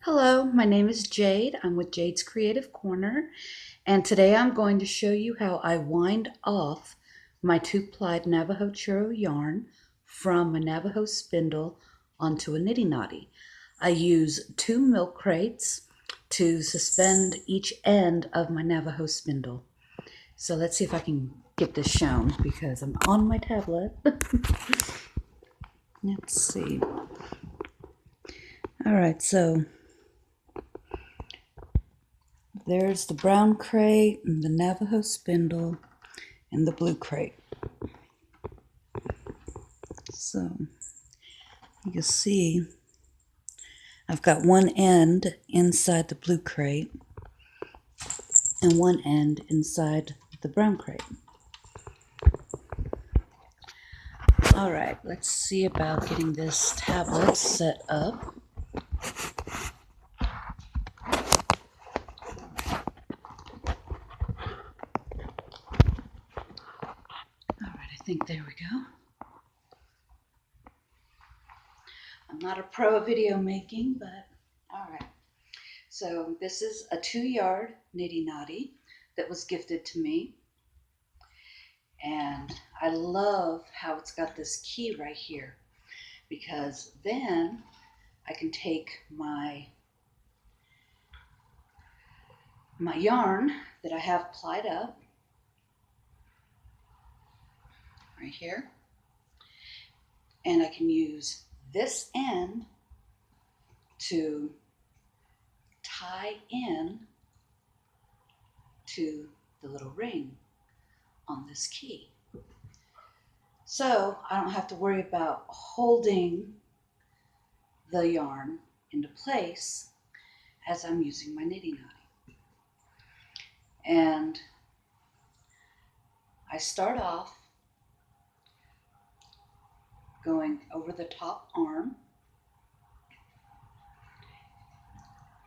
Hello, my name is Jade. I'm with Jade's Creative Corner, and today I'm going to show you how I wind off my two-plied Navajo Churro yarn from a Navajo Spindle onto a Niddy Noddy. I use 2 milk crates to suspend each end of my Navajo Spindle. So let's see if I can get this shown because I'm on my tablet. Let's see. All right, so there's the brown crate and the Navajo Spindle and the blue crate. So you can see I've got one end inside the blue crate and one end inside the brown crate. All right, let's see about getting this tablet set up. All right, I think there we go. I'm not a pro at video making, but all right. So this is a 2-yard Niddy Noddy that was gifted to me. And I love how it's got this key right here, because then I can take my yarn that I have plied up right here, and I can use this end to tie in to the little ring on this key. So I don't have to worry about holding the yarn into place as I'm using my Niddy Noddy. And I start off going over the top arm,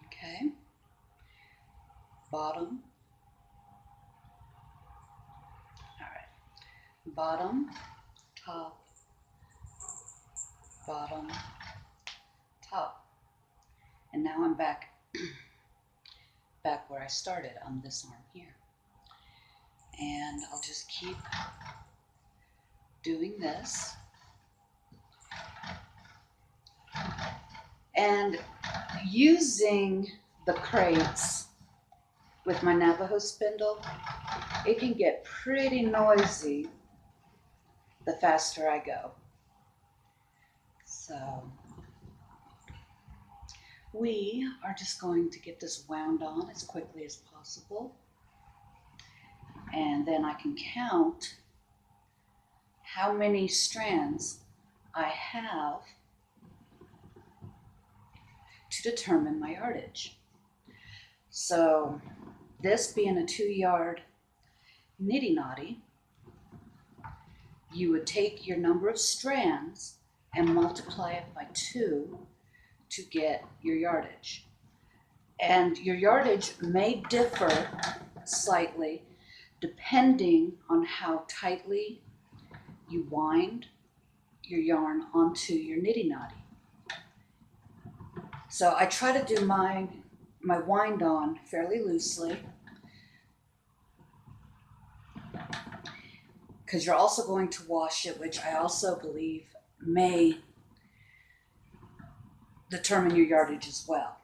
okay, bottom, all right, bottom, top, bottom, top, and now I'm back where I started on this arm here, and I'll just keep doing this. And using the crates with my Navajo Spindle, it can get pretty noisy the faster I go. So we are just going to get this wound on as quickly as possible. And then I can count how many strands I have to determine my yardage. So this being a 2-yard Niddy Noddy, you would take your number of strands and multiply it by 2 to get your yardage. And your yardage may differ slightly depending on how tightly you wind your yarn onto your Niddy Noddy. So I try to do my wind on fairly loosely, because you're also going to wash it, which I also believe may determine your yardage as well.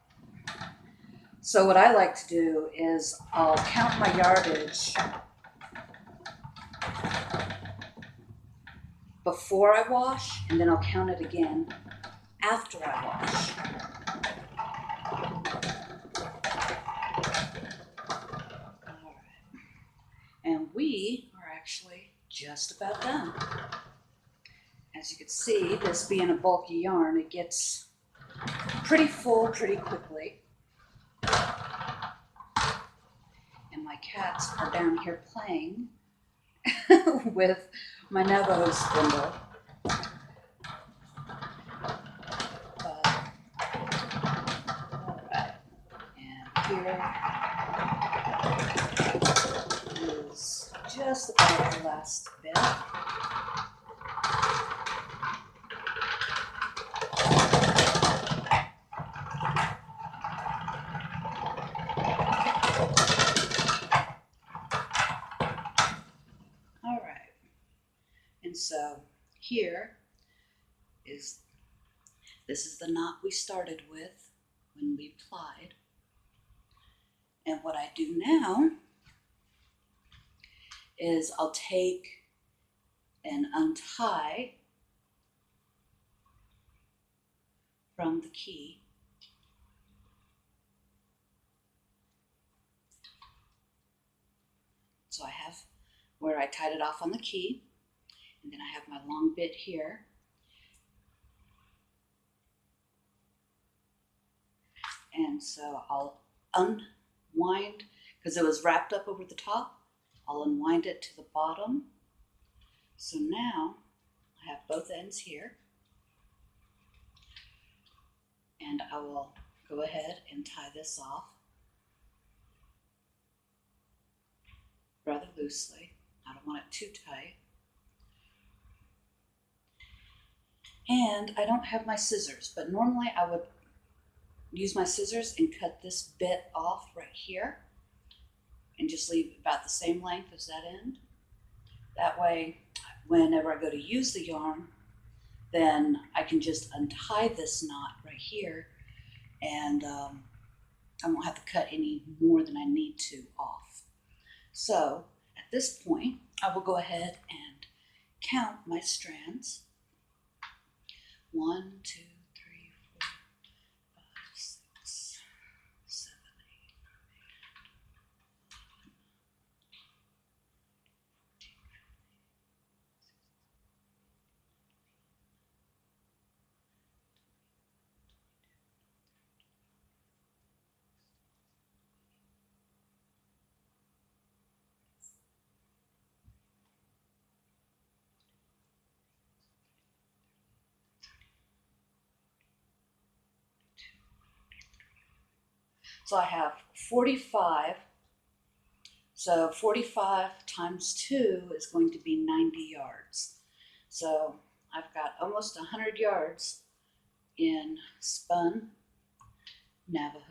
So what I like to do is I'll count my yardage before I wash, and then I'll count it again after I wash. All right. And we are actually just about done. As you can see, this being a bulky yarn, it gets pretty full pretty quickly. And my cats are down here playing with my Navajo Spindle. All right. And here is just about the last bit. here is, this is the knot we started with when we plied. And what I do now is I'll take and untie from the key. So I have where I tied it off on the key, and then I have my long bit here. And so I'll unwind, because it was wrapped up over the top, I'll unwind it to the bottom. So now I have both ends here, and I will go ahead and tie this off rather loosely. I don't want it too tight. And I don't have my scissors, but normally I would use my scissors and cut this bit off right here and just leave about the same length as that end. That way, whenever I go to use the yarn, then I can just untie this knot right here, and I won't have to cut any more than I need to off. So at this point, I will go ahead and count my strands. 1, 2, 3, 4, 5, 6, 7, 8, 9, 10, 11, So I have 45. So 45 times 2 is going to be 90 yards. So I've got almost 100 yards in spun Navajo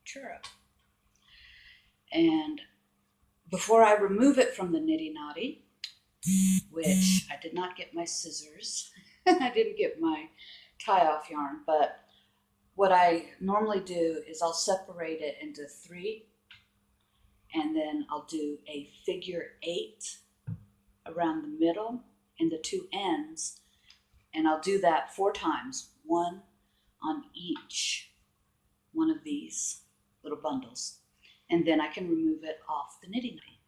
churro. And before I remove it from the Niddy Noddy, which I did not get my scissors, I didn't get my tie-off yarn, but what I normally do is I'll separate it into 3, and then I'll do a figure 8 around the middle and the 2 ends, and I'll do that 4 times, 1 on each one of these little bundles, and then I can remove it off the Niddy Noddy.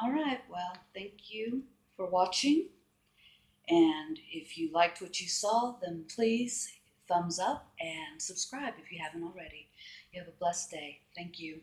All right, well, thank you for watching, and if you liked what you saw, then please thumbs up and subscribe if you haven't already. You have a blessed day. Thank you.